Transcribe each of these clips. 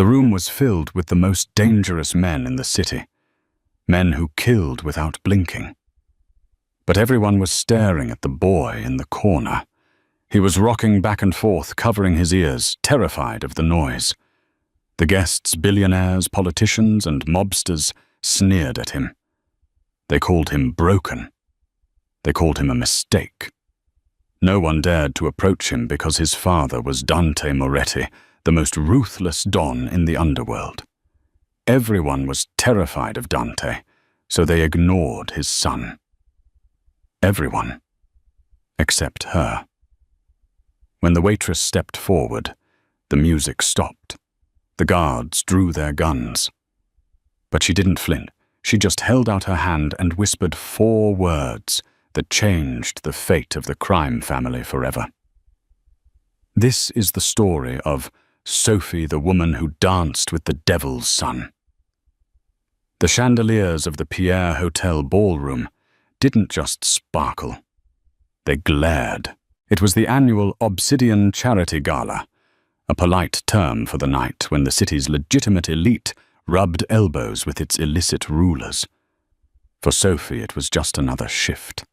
The room was filled with the most dangerous men in the city, men who killed without blinking. But everyone was staring at the boy in the corner. He was rocking back and forth, covering his ears, terrified of the noise. The guests, billionaires, politicians, and mobsters sneered at him. They called him broken. They called him a mistake. No one dared to approach him because his father was Dante Moretti, the most ruthless don in the underworld. Everyone was terrified of Dante, so they ignored his son. Everyone, except her. When the waitress stepped forward, the music stopped. The guards drew their guns. But she didn't flint. She just held out her hand and whispered 4 words that changed the fate of the crime family forever. This is the story of Sophie, the woman who danced with the devil's son. The chandeliers of the Pierre Hotel ballroom didn't just sparkle. They glared. It was the annual Obsidian Charity Gala, a polite term for the night when the city's legitimate elite rubbed elbows with its illicit rulers. For Sophie, it was just another shift.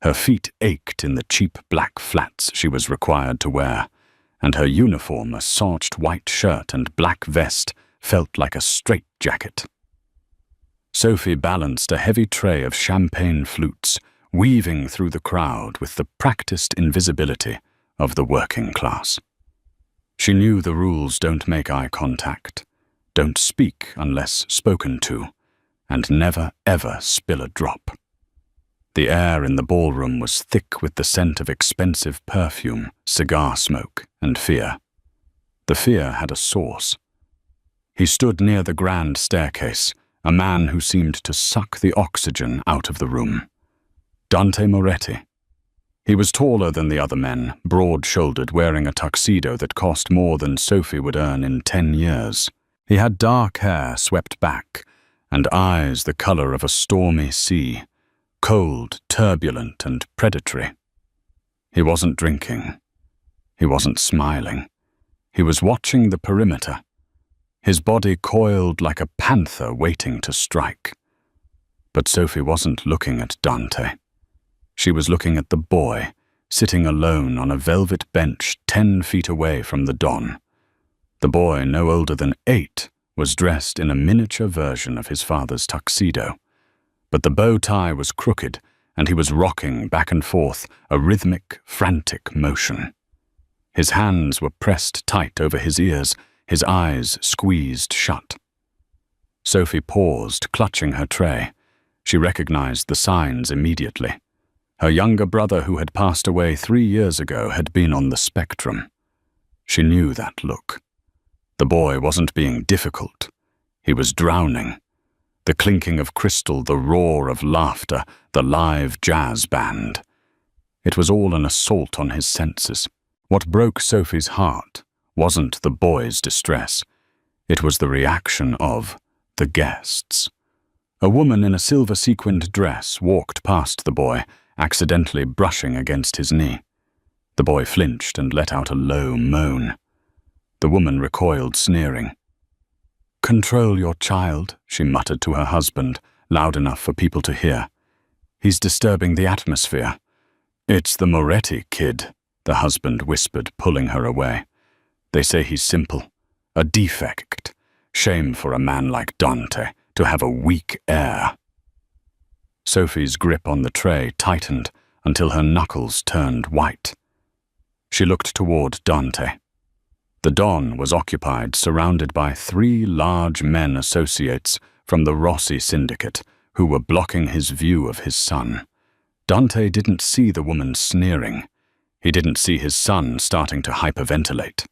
Her feet ached in the cheap black flats she was required to wear, and her uniform, a starched white shirt and black vest, felt like a straitjacket. Sophie balanced a heavy tray of champagne flutes, weaving through the crowd with the practiced invisibility of the working class. She knew the rules: don't make eye contact, don't speak unless spoken to, and never ever spill a drop. The air in the ballroom was thick with the scent of expensive perfume, cigar smoke, and fear. The fear had a source. He stood near the grand staircase, a man who seemed to suck the oxygen out of the room. Dante Moretti. He was taller than the other men, broad-shouldered, wearing a tuxedo that cost more than Sophie would earn in 10 years. He had dark hair swept back, and eyes the color of a stormy sea, cold, turbulent, and predatory. He wasn't drinking. He wasn't smiling. He was watching the perimeter, his body coiled like a panther waiting to strike. But Sophie wasn't looking at Dante. She was looking at the boy, sitting alone on a velvet bench 10 feet away from the Don. The boy, no older than 8, was dressed in a miniature version of his father's tuxedo. But the bow tie was crooked, and he was rocking back and forth, a rhythmic, frantic motion. His hands were pressed tight over his ears, his eyes squeezed shut. Sophie paused, clutching her tray. She recognized the signs immediately. Her younger brother, who had passed away 3 years ago, had been on the spectrum. She knew that look. The boy wasn't being difficult. He was drowning. The clinking of crystal, the roar of laughter, the live jazz band. It was all an assault on his senses. What broke Sophie's heart wasn't the boy's distress. It was the reaction of the guests. A woman in a silver-sequined dress walked past the boy, accidentally brushing against his knee. The boy flinched and let out a low moan. The woman recoiled, sneering. "Control your child," she muttered to her husband, loud enough for people to hear. "He's disturbing the atmosphere." "It's the Moretti kid," the husband whispered, pulling her away. "They say he's simple, a defect. Shame for a man like Dante to have a weak heir." Sophie's grip on the tray tightened until her knuckles turned white. She looked toward Dante. The Don was occupied, surrounded by 3 large men associates from the Rossi syndicate who were blocking his view of his son. Dante didn't see the woman sneering. He didn't see his son starting to hyperventilate.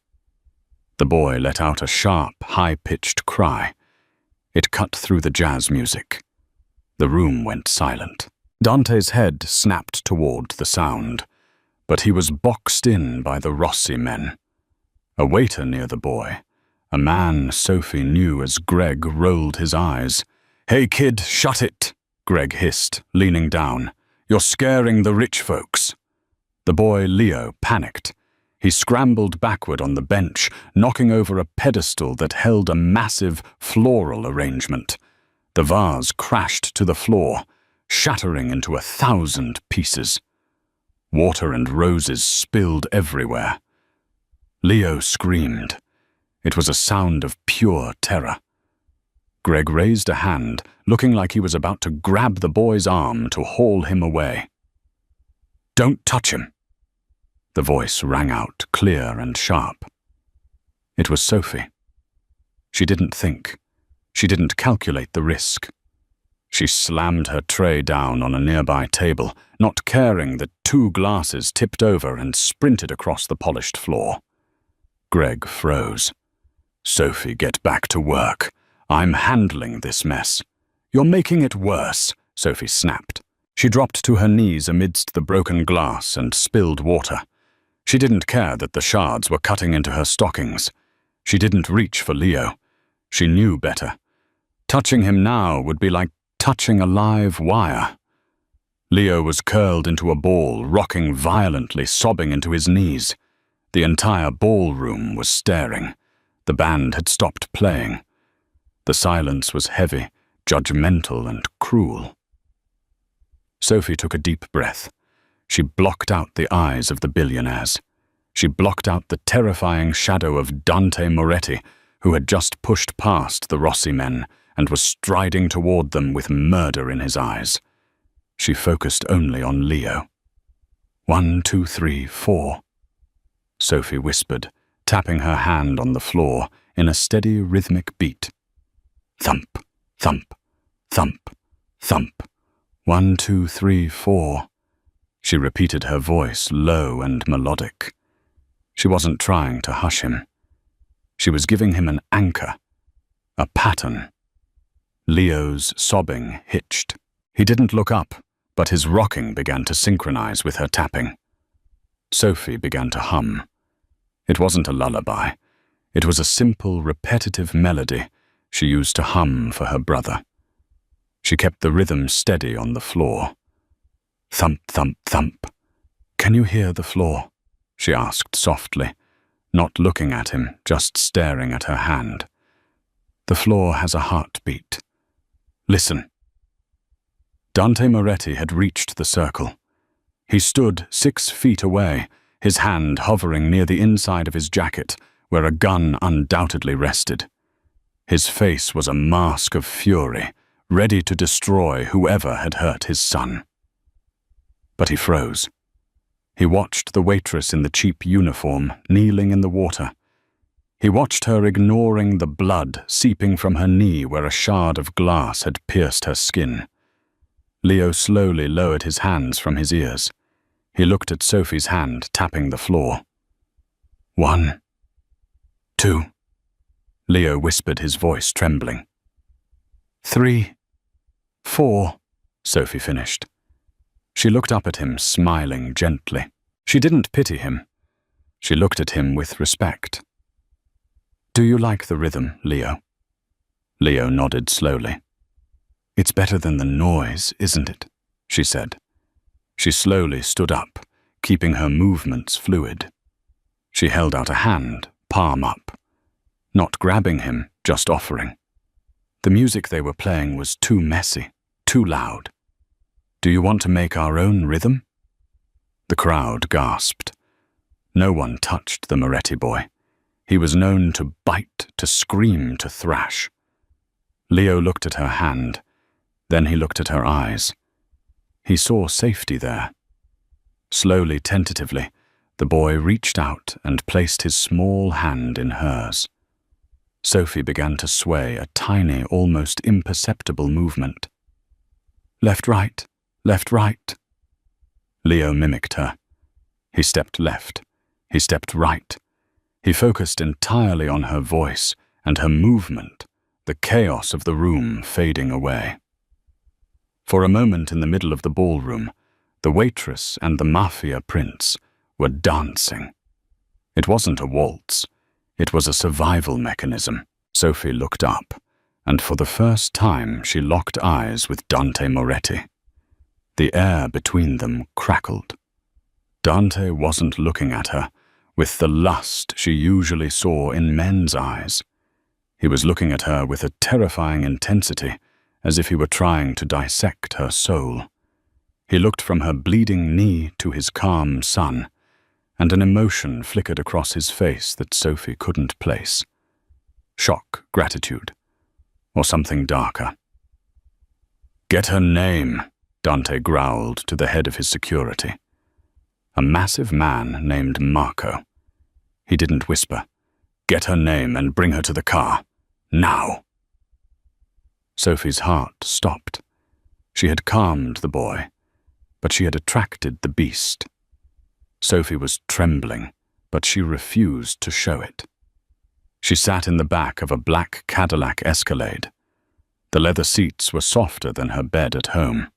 The boy let out a sharp, high-pitched cry. It cut through the jazz music. The room went silent. Dante's head snapped toward the sound, but he was boxed in by the Rossi men. A waiter near the boy, a man Sophie knew as Greg, rolled his eyes. "Hey kid, shut it," Greg hissed, leaning down. "You're scaring the rich folks." The boy, Leo, panicked. He scrambled backward on the bench, knocking over a pedestal that held a massive floral arrangement. The vase crashed to the floor, shattering into 1,000 pieces. Water and roses spilled everywhere. Leo screamed. It was a sound of pure terror. Greg raised a hand, looking like he was about to grab the boy's arm to haul him away. "Don't touch him." The voice rang out, clear and sharp. It was Sophie. She didn't think. She didn't calculate the risk. She slammed her tray down on a nearby table, not caring that 2 glasses tipped over and sprinted across the polished floor. Greg froze. "Sophie, get back to work. I'm handling this mess." "You're making it worse," Sophie snapped. She dropped to her knees amidst the broken glass and spilled water. She didn't care that the shards were cutting into her stockings. She didn't reach for Leo. She knew better. Touching him now would be like touching a live wire. Leo was curled into a ball, rocking violently, sobbing into his knees. The entire ballroom was staring. The band had stopped playing. The silence was heavy, judgmental, and cruel. Sophie took a deep breath. She blocked out the eyes of the billionaires. She blocked out the terrifying shadow of Dante Moretti, who had just pushed past the Rossi men and was striding toward them with murder in his eyes. She focused only on Leo. 1, 2, 3, 4. Sophie whispered, tapping her hand on the floor in a steady rhythmic beat. Thump, thump, thump, thump. 1, 2, 3, 4. She repeated her voice, low and melodic. She wasn't trying to hush him. She was giving him an anchor, a pattern. Leo's sobbing hitched. He didn't look up, but his rocking began to synchronize with her tapping. Sophie began to hum. It wasn't a lullaby. It was a simple, repetitive melody she used to hum for her brother. She kept the rhythm steady on the floor. Thump, thump, thump. "Can you hear the floor?" she asked softly, not looking at him, just staring at her hand. "The floor has a heartbeat. Listen." Dante Moretti had reached the circle. He stood 6 feet away, his hand hovering near the inside of his jacket, where a gun undoubtedly rested. His face was a mask of fury, ready to destroy whoever had hurt his son. But he froze. He watched the waitress in the cheap uniform kneeling in the water. He watched her ignoring the blood seeping from her knee where a shard of glass had pierced her skin. Leo slowly lowered his hands from his ears. He looked at Sophie's hand tapping the floor. 1, 2. Leo whispered, his voice trembling. 3, 4, Sophie finished. She looked up at him, smiling gently. She didn't pity him. She looked at him with respect. "Do you like the rhythm, Leo?" Leo nodded slowly. "It's better than the noise, isn't it?" she said. She slowly stood up, keeping her movements fluid. She held out a hand, palm up. Not grabbing him, just offering. The music they were playing was too messy, too loud. "Do you want to make our own rhythm?" The crowd gasped. No one touched the Moretti boy. He was known to bite, to scream, to thrash. Leo looked at her hand. Then he looked at her eyes. He saw safety there. Slowly, tentatively, the boy reached out and placed his small hand in hers. Sophie began to sway, a tiny, almost imperceptible movement. Left, right, left, right. Leo mimicked her. He stepped left. He stepped right. He focused entirely on her voice and her movement, the chaos of the room fading away. For a moment in the middle of the ballroom, the waitress and the Mafia prince were dancing. It wasn't a waltz. It was a survival mechanism. Sophie looked up, and for the first time she locked eyes with Dante Moretti. The air between them crackled. Dante wasn't looking at her, with the lust she usually saw in men's eyes. He was looking at her with a terrifying intensity, as if he were trying to dissect her soul. He looked from her bleeding knee to his calm son, and an emotion flickered across his face that Sophie couldn't place. Shock, gratitude, or something darker. "Get her name," Dante growled to the head of his security. A massive man named Marco. He didn't whisper. "Get her name and bring her to the car. Now!" Sophie's heart stopped. She had calmed the boy, but she had attracted the beast. Sophie was trembling, but she refused to show it. She sat in the back of a black Cadillac Escalade. The leather seats were softer than her bed at home.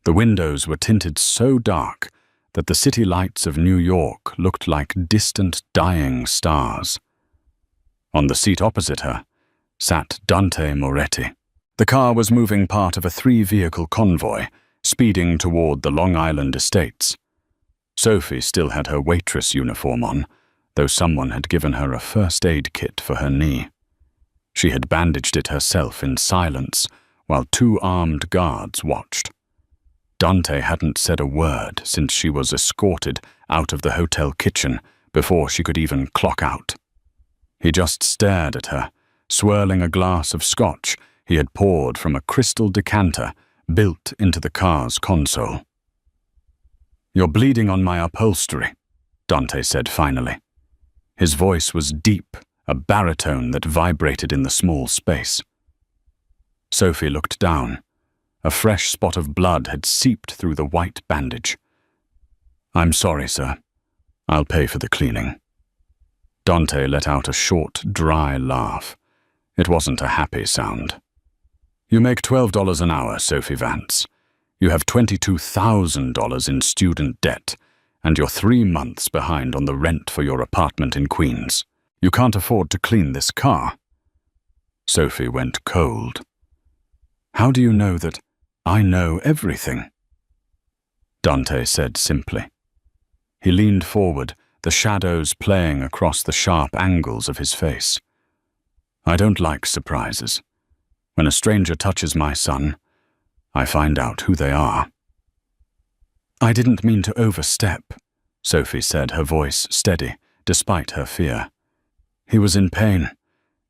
The windows were tinted so dark that the city lights of New York looked like distant dying stars. On the seat opposite her sat Dante Moretti. The car was moving part of a 3-vehicle convoy, speeding toward the Long Island estates. Sophie still had her waitress uniform on, though someone had given her a first aid kit for her knee. She had bandaged it herself in silence, while 2 armed guards watched. Dante hadn't said a word since she was escorted out of the hotel kitchen before she could even clock out. He just stared at her, swirling a glass of scotch he had poured from a crystal decanter built into the car's console. "You're bleeding on my upholstery," Dante said finally. His voice was deep, a baritone that vibrated in the small space. Sophie looked down. A fresh spot of blood had seeped through the white bandage. "I'm sorry, sir. I'll pay for the cleaning." Dante let out a short, dry laugh. It wasn't a happy sound. "You make $12 an hour, Sophie Vance. You have $22,000 in student debt, and you're 3 months behind on the rent for your apartment in Queens. You can't afford to clean this car." Sophie went cold. "How do you know that I know everything?" Dante said simply. He leaned forward, the shadows playing across the sharp angles of his face. "I don't like surprises. When a stranger touches my son, I find out who they are." "I didn't mean to overstep," Sophie said, her voice steady, despite her fear. "He was in pain.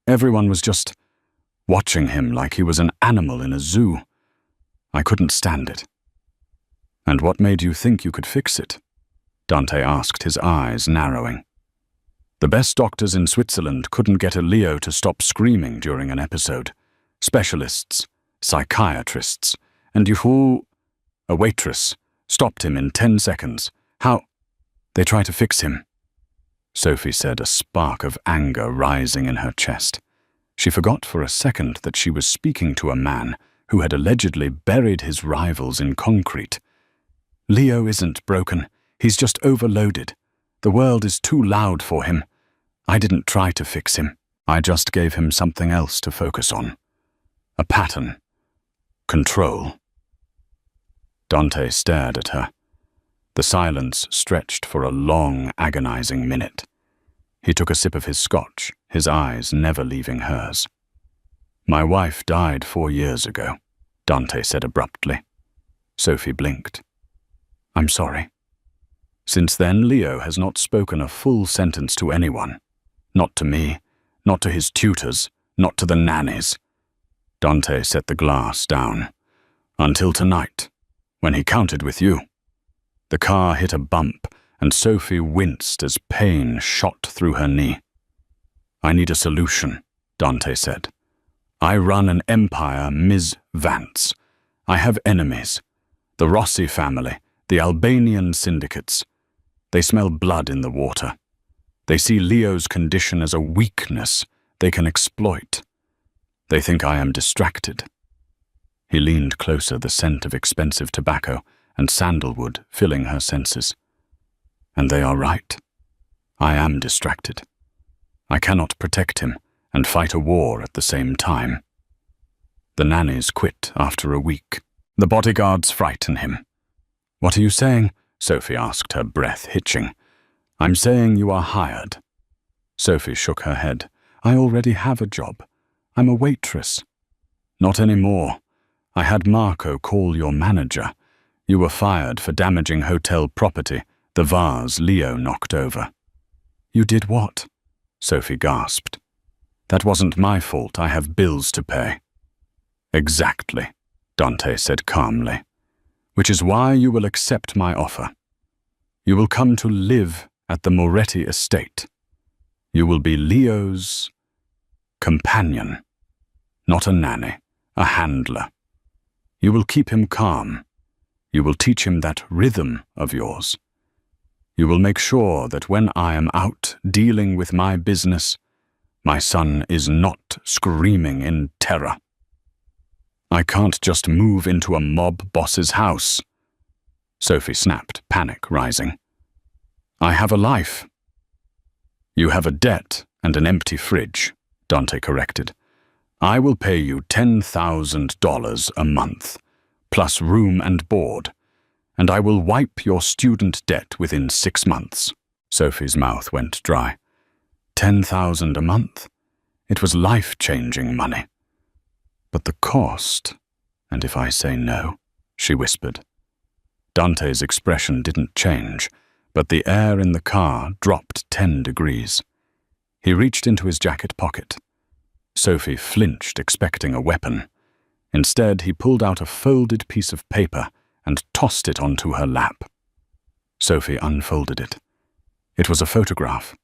Everyone was just watching him like he was an animal in a zoo. I couldn't stand it." "And what made you think you could fix it?" Dante asked, his eyes narrowing. "The best doctors in Switzerland couldn't get a Leo to stop screaming during an episode. Specialists, psychiatrists, and you—" A waitress stopped him in 10 seconds. "How—" "They try to fix him," Sophie said, a spark of anger rising in her chest. She forgot for a second that she was speaking to a man who had allegedly buried his rivals in concrete. "Leo isn't broken. He's just overloaded. The world is too loud for him. I didn't try to fix him. I just gave him something else to focus on. A pattern. Control." Dante stared at her. The silence stretched for a long, agonizing minute. He took a sip of his scotch, his eyes never leaving hers. "My wife died 4 years ago," Dante said abruptly. Sophie blinked. "I'm sorry." Since then, Leo has not spoken a full sentence to anyone. Not to me, not to his tutors, not to the nannies. Dante set the glass down. "Until tonight, when he counted with you." The car hit a bump, and Sophie winced as pain shot through her knee. "I need a solution," Dante said. "I run an empire, Ms. Vance. I have enemies. The Rossi family, the Albanian syndicates. They smell blood in the water. They see Leo's condition as a weakness they can exploit. They think I am distracted." He leaned closer, the scent of expensive tobacco and sandalwood filling her senses. "And they are right. I am distracted. I cannot protect him and fight a war at the same time. The nannies quit after a week. The bodyguards frighten him." "What are you saying?" Sophie asked, her breath hitching. I'm saying you are hired. Sophie shook her head. I already have a job. I'm a waitress. Not anymore. I had Marco call your manager. You were fired for damaging hotel property, the vase Leo knocked over. You did what? Sophie gasped. That wasn't my fault. I have bills to pay. Exactly, Dante said calmly. Which is why you will accept my offer. You will come to live at the Moretti estate. You will be Leo's companion, not a nanny, a handler. You will keep him calm. You will teach him that rhythm of yours. You will make sure that when I am out dealing with my business, my son is not screaming in terror. I can't just move into a mob boss's house. Sophie snapped, panic rising. I have a life. You have a debt and an empty fridge, Dante corrected. I will pay you $10,000 a month, plus room and board, and I will wipe your student debt within 6 months. Sophie's mouth went dry. $10,000 a month? It was life-changing money. But the cost, and if I say no, she whispered. Dante's expression didn't change, but the air in the car dropped 10 degrees. He reached into his jacket pocket. Sophie flinched, expecting a weapon. Instead, he pulled out a folded piece of paper and tossed it onto her lap. Sophie unfolded it. It was a photograph.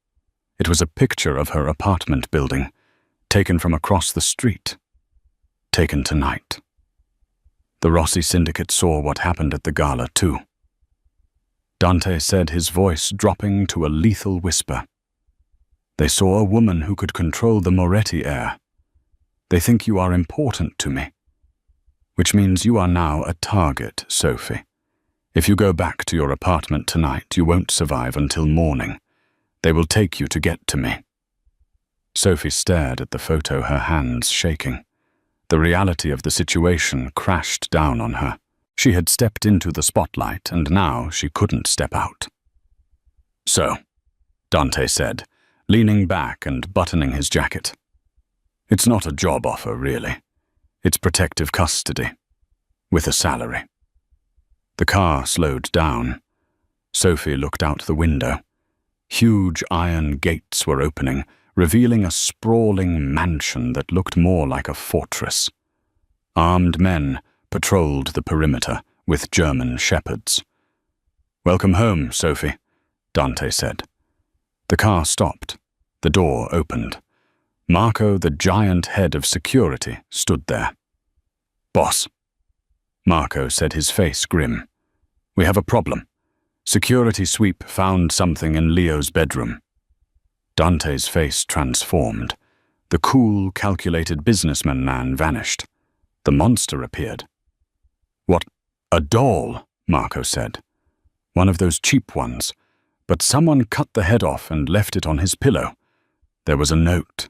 It was a picture of her apartment building, taken from across the street. Taken tonight. The Rossi syndicate saw what happened at the gala, too. Dante said, his voice dropping to a lethal whisper. They saw a woman who could control the Moretti heir. They think you are important to me. Which means you are now a target, Sophie. If you go back to your apartment tonight, you won't survive until morning. They will take you to get to me. Sophie stared at the photo, her hands shaking. The reality of the situation crashed down on her. She had stepped into the spotlight, and now she couldn't step out. So, Dante said, leaning back and buttoning his jacket. It's not a job offer, really. It's protective custody, with a salary. The car slowed down. Sophie looked out the window. Huge iron gates were opening, revealing a sprawling mansion that looked more like a fortress. Armed men patrolled the perimeter with German shepherds. Welcome home, Sophie, Dante said. The car stopped. The door opened. Marco, the giant head of security, stood there. Boss, Marco said, his face grim. We have a problem. Security sweep found something in Leo's bedroom. Dante's face transformed. The cool, calculated businessman man vanished. The monster appeared. What? A doll, Marco said. One of those cheap ones. But someone cut the head off and left it on his pillow. There was a note.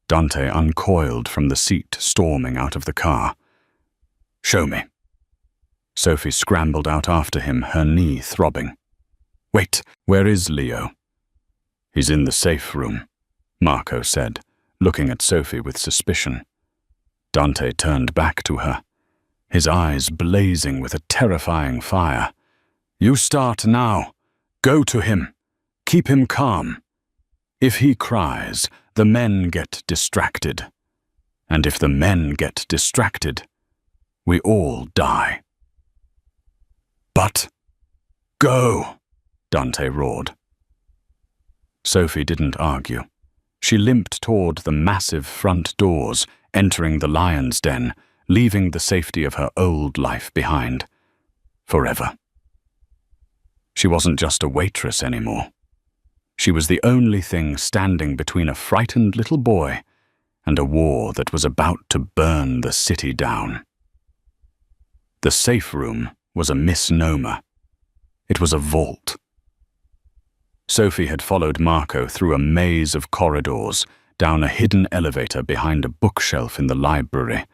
Dante uncoiled from the seat, storming out of the car. Show me. Sophie scrambled out after him, her knee throbbing. Wait, where is Leo? He's in the safe room, Marco said, looking at Sophie with suspicion. Dante turned back to her, his eyes blazing with a terrifying fire. You start now. Go to him. Keep him calm. If he cries, the men get distracted. And if the men get distracted, we all die. But go, Dante roared. Sophie didn't argue. She limped toward the massive front doors, entering the lion's den, leaving the safety of her old life behind. Forever. She wasn't just a waitress anymore. She was the only thing standing between a frightened little boy and a war that was about to burn the city down. The safe room was a misnomer. It was a vault. Sophie had followed Marco through a maze of corridors, down a hidden elevator behind a bookshelf in the library,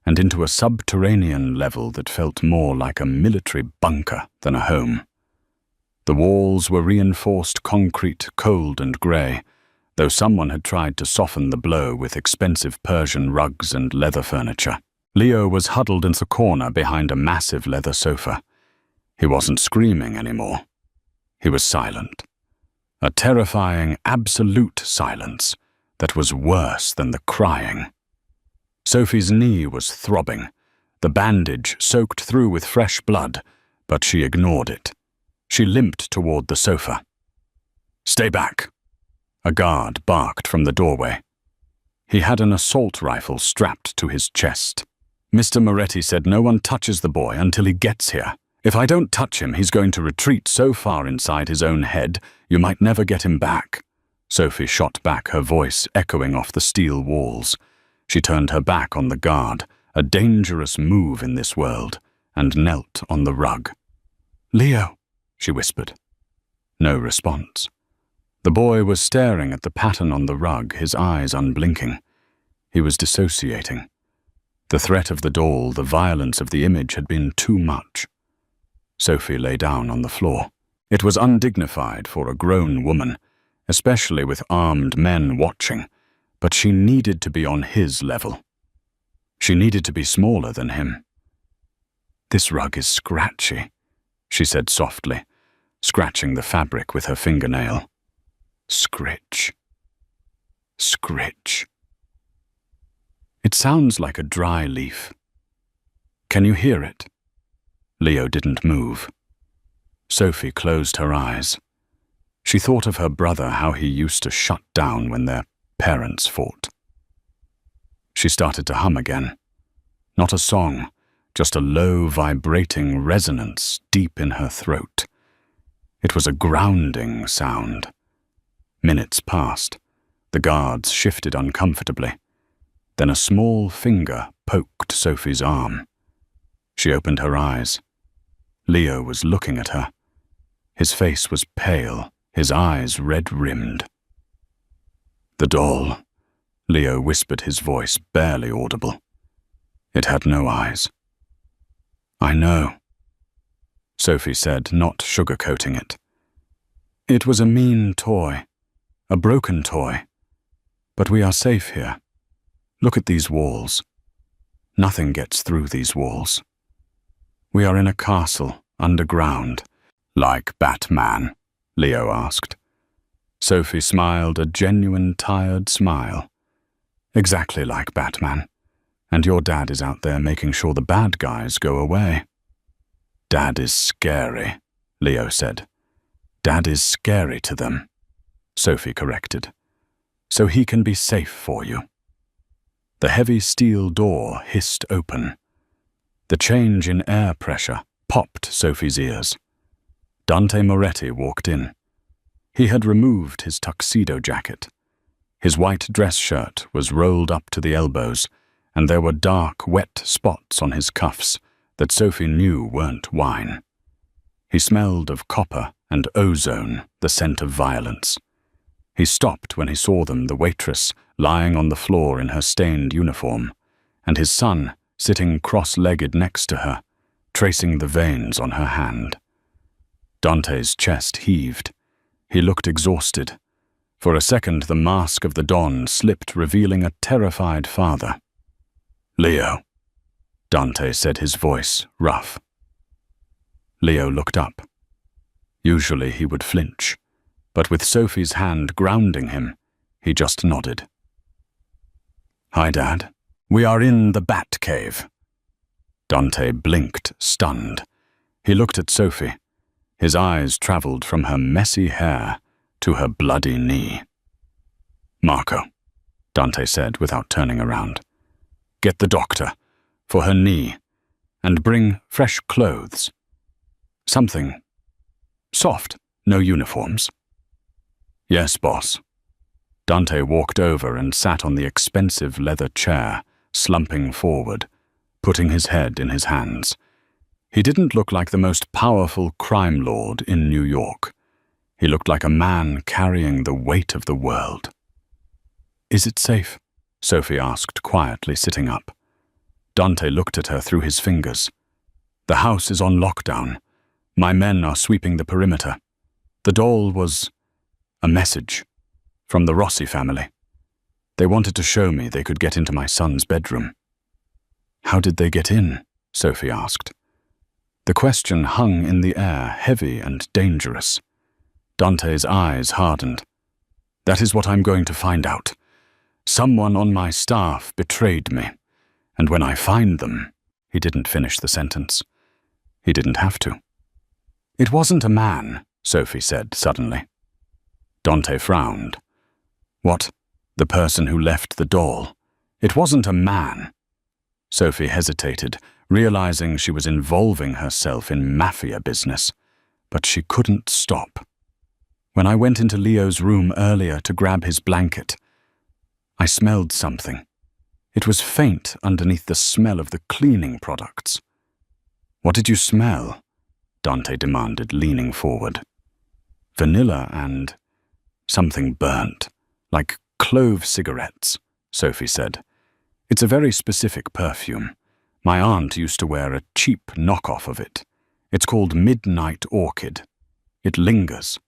and into a subterranean level that felt more like a military bunker than a home. The walls were reinforced concrete, cold and grey, though someone had tried to soften the blow with expensive Persian rugs and leather furniture. Leo was huddled in the corner behind a massive leather sofa. He wasn't screaming anymore. He was silent. A terrifying, absolute silence that was worse than the crying. Sophie's knee was throbbing, the bandage soaked through with fresh blood, but she ignored it. She limped toward the sofa. "Stay back!" A guard barked from the doorway. He had an assault rifle strapped to his chest. "Mr. Moretti said no one touches the boy until he gets here. If I don't touch him, he's going to retreat so far inside his own head, you might never get him back." Sophie shot back, her voice echoing off the steel walls. She turned her back on the guard, a dangerous move in this world, and knelt on the rug. "Leo," she whispered. No response. The boy was staring at the pattern on the rug, his eyes unblinking. He was dissociating. The threat of the doll, the violence of the image had been too much. Sophie lay down on the floor. It was undignified for a grown woman, especially with armed men watching, but she needed to be on his level. She needed to be smaller than him. "This rug is scratchy," she said softly, scratching the fabric with her fingernail. "Scritch. Scritch. It sounds like a dry leaf. Can you hear it?" Leo didn't move. Sophie closed her eyes. She thought of her brother, how he used to shut down when their parents fought. She started to hum again. Not a song, just a low, vibrating resonance deep in her throat. It was a grounding sound. Minutes passed. The guards shifted uncomfortably. Then a small finger poked Sophie's arm. She opened her eyes. Leo was looking at her. His face was pale, his eyes red-rimmed. "The doll," Leo whispered, his voice barely audible. "It had no eyes." "I know," Sophie said, not sugarcoating it. "It was a mean toy, a broken toy. But we are safe here. Look at these walls. Nothing gets through these walls. We are in a castle, underground." "Like Batman?" Leo asked. Sophie smiled, a genuine, tired smile. "Exactly like Batman. And your dad is out there making sure the bad guys go away." "Dad is scary," Leo said. "Dad is scary to them," Sophie corrected. "So he can be safe for you." The heavy steel door hissed open. The change in air pressure popped Sophie's ears. Dante Moretti walked in. He had removed his tuxedo jacket. His white dress shirt was rolled up to the elbows, and there were dark, wet spots on his cuffs that Sophie knew weren't wine. He smelled of copper and ozone, the scent of violence. He stopped when he saw them, the waitress lying on the floor in her stained uniform, and his son sitting cross-legged next to her, tracing the veins on her hand. Dante's chest heaved. He looked exhausted. For a second, the mask of the Don slipped, revealing a terrified father. "Leo," Dante said, his voice rough. Leo looked up. Usually he would flinch, but with Sophie's hand grounding him, he just nodded. "Hi, Dad. We are in the Bat Cave." Dante blinked, stunned. He looked at Sophie. His eyes traveled from her messy hair to her bloody knee. "Marco," Dante said without turning around. "Get the doctor, for her knee, and bring fresh clothes. Something soft, no uniforms." "Yes, boss." Dante walked over and sat on the expensive leather chair, slumping forward, putting his head in his hands. He didn't look like the most powerful crime lord in New York. He looked like a man carrying the weight of the world. "Is it safe?" Sophie asked quietly, sitting up. Dante looked at her through his fingers. "The house is on lockdown. My men are sweeping the perimeter. The doll was a message from the Rossi family. They wanted to show me they could get into my son's bedroom. How did they get in? Sophie asked. The question hung in the air, heavy and dangerous. Dante's eyes hardened. That is what I'm going to find out. Someone on my staff betrayed me, and when I find them— He didn't finish the sentence. He didn't have to. It wasn't a man, Sophie said suddenly. Dante frowned. What? The person who left the doll? It wasn't a man. Sophie hesitated, realizing she was involving herself in mafia business, but she couldn't stop. When I went into Leo's room earlier to grab his blanket, I smelled something. It was faint underneath the smell of the cleaning products. What did you smell? Dante demanded, leaning forward. Vanilla and something burnt, like clove cigarettes, Sophie said. It's a very specific perfume. My aunt used to wear a cheap knockoff of it. It's called Midnight Orchid. It lingers.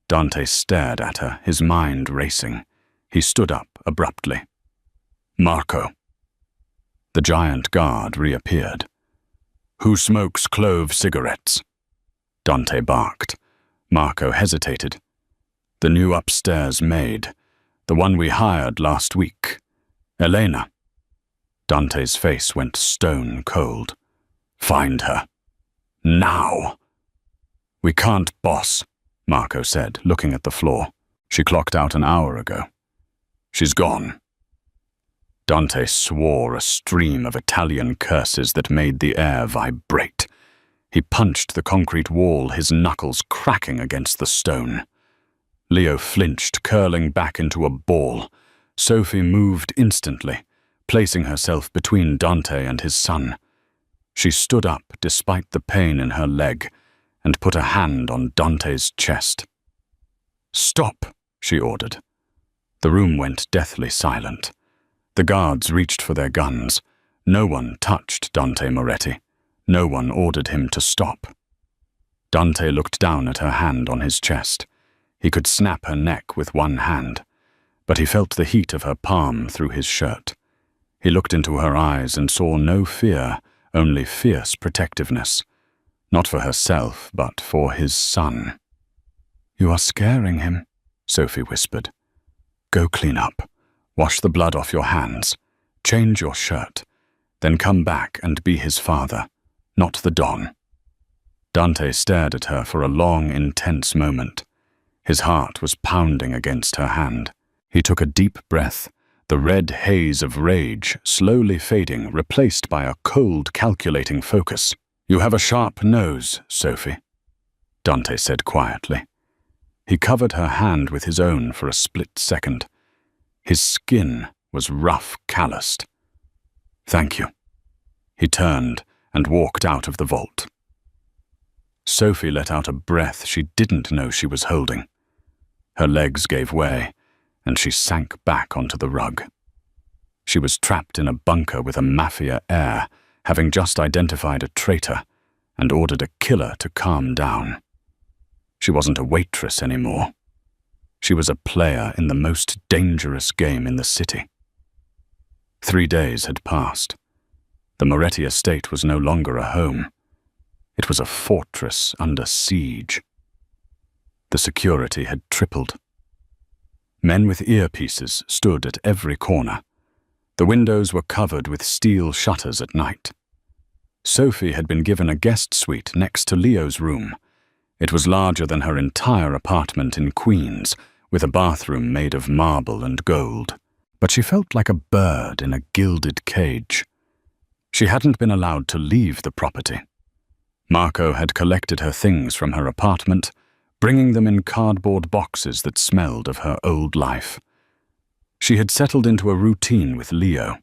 Dante stared at her, his mind racing. He stood up abruptly. Marco. The giant guard reappeared. Who smokes clove cigarettes? Dante barked. Marco hesitated. The new upstairs maid, the one we hired last week. Elena. Dante's face went stone cold. Find her. Now. We can't, boss, Marco said, looking at the floor. She clocked out an hour ago. She's gone. Dante swore a stream of Italian curses that made the air vibrate. He punched the concrete wall, his knuckles cracking against the stone. Leo flinched, curling back into a ball. Sophie moved instantly, placing herself between Dante and his son. She stood up despite the pain in her leg and put a hand on Dante's chest. Stop, she ordered. The room went deathly silent. The guards reached for their guns. No one touched Dante Moretti. No one ordered him to stop. Dante looked down at her hand on his chest. He could snap her neck with one hand, but he felt the heat of her palm through his shirt. He looked into her eyes and saw no fear, only fierce protectiveness. Not for herself, but for his son. You are scaring him, Sophie whispered. Go clean up. Wash the blood off your hands. Change your shirt. Then come back and be his father, not the Don. Dante stared at her for a long, intense moment. His heart was pounding against her hand. He took a deep breath, the red haze of rage slowly fading, replaced by a cold, calculating focus. You have a sharp nose, Sophie, Dante said quietly. He covered her hand with his own for a split second. His skin was rough, calloused. Thank you. He turned and walked out of the vault. Sophie let out a breath she didn't know she was holding. Her legs gave way, and she sank back onto the rug. She was trapped in a bunker with a mafia heir, having just identified a traitor and ordered a killer to calm down. She wasn't a waitress anymore. She was a player in the most dangerous game in the city. 3 days had passed. The Moretti estate was no longer a home. It was a fortress under siege. The security had tripled. Men with earpieces stood at every corner. The windows were covered with steel shutters at night. Sophie had been given a guest suite next to Leo's room. It was larger than her entire apartment in Queens, with a bathroom made of marble and gold. But she felt like a bird in a gilded cage. She hadn't been allowed to leave the property. Marco had collected her things from her apartment, bringing them in cardboard boxes that smelled of her old life. She had settled into a routine with Leo.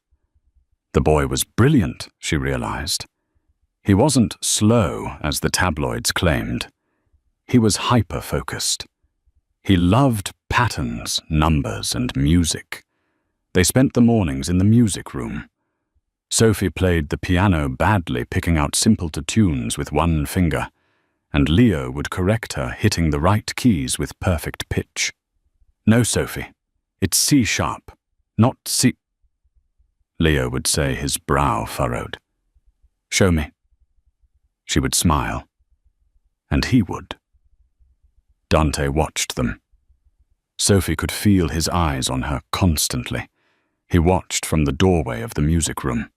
The boy was brilliant, she realized. He wasn't slow, as the tabloids claimed. He was hyper-focused. He loved patterns, numbers, and music. They spent the mornings in the music room. Sophie played the piano badly, picking out simple tunes with one finger, and Leo would correct her, hitting the right keys with perfect pitch. "No, Sophie, it's C-sharp, not C." Leo would say, his brow furrowed. "Show me." She would smile, and he would. Dante watched them. Sophie could feel his eyes on her constantly. He watched from the doorway of the music room.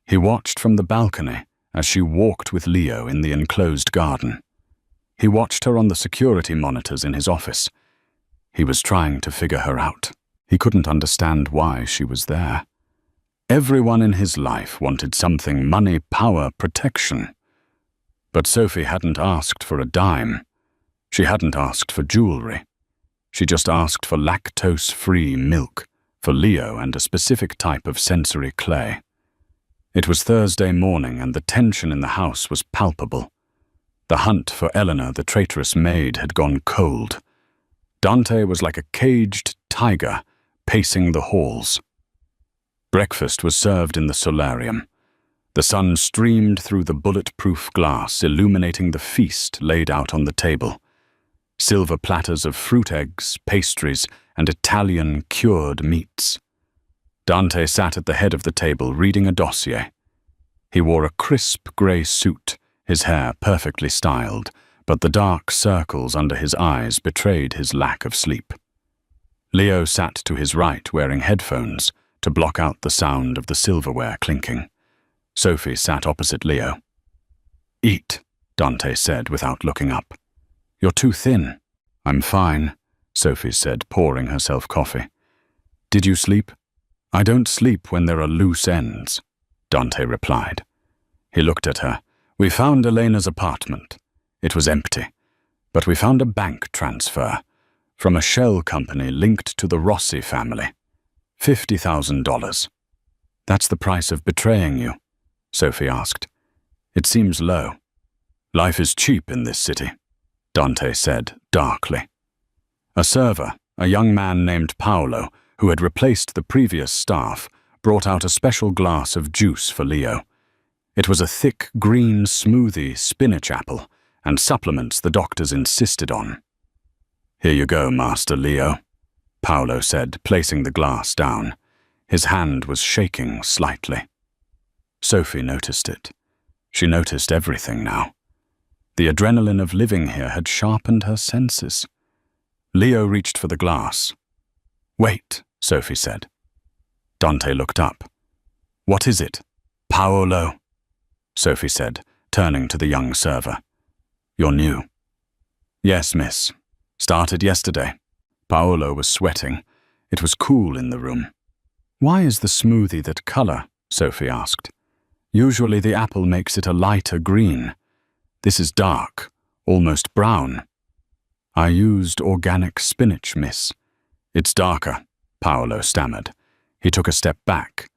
He watched from the balcony as she walked with Leo in the enclosed garden. He watched her on the security monitors in his office. He was trying to figure her out. He couldn't understand why she was there. Everyone in his life wanted something: money, power, protection. But Sophie hadn't asked for a dime. She hadn't asked for jewelry. She just asked for lactose-free milk, for Leo and a specific type of sensory clay. It was Thursday morning, and the tension in the house was palpable. The hunt for Eleanor, the traitorous maid, had gone cold. Dante was like a caged tiger pacing the halls. Breakfast was served in the solarium. The sun streamed through the bulletproof glass, illuminating the feast laid out on the table. Silver platters of fruit eggs, pastries, and Italian cured meats. Dante sat at the head of the table, reading a dossier. He wore a crisp grey suit, his hair perfectly styled, but the dark circles under his eyes betrayed his lack of sleep. Leo sat to his right, wearing headphones to block out the sound of the silverware clinking. Sophie sat opposite Leo. "Eat," Dante said without looking up. "You're too thin." "I'm fine," Sophie said, pouring herself coffee. "Did you sleep?" "I don't sleep when there are loose ends," Dante replied. He looked at her. "We found Elena's apartment. It was empty, but we found a bank transfer from a shell company linked to the Rossi family. $50,000. "That's the price of betraying you?" Sophie asked. "It seems low." "Life is cheap in this city," Dante said darkly. A server, a young man named Paolo, who had replaced the previous staff, brought out a special glass of juice for Leo. It was a thick green smoothie spinach apple, and supplements the doctors insisted on. "Here you go, Master Leo," Paolo said, placing the glass down. His hand was shaking slightly. Sophie noticed it. She noticed everything now. The adrenaline of living here had sharpened her senses. Leo reached for the glass. "Wait," Sophie said. Dante looked up. "What is it?" "Paolo," Sophie said, turning to the young server. "You're new." "Yes, miss. Started yesterday." Paolo was sweating. It was cool in the room. "Why is the smoothie that color?" Sophie asked. "Usually the apple makes it a lighter green. This is dark, almost brown." "I used organic spinach, miss." "It's darker," Paolo stammered. He took a step back.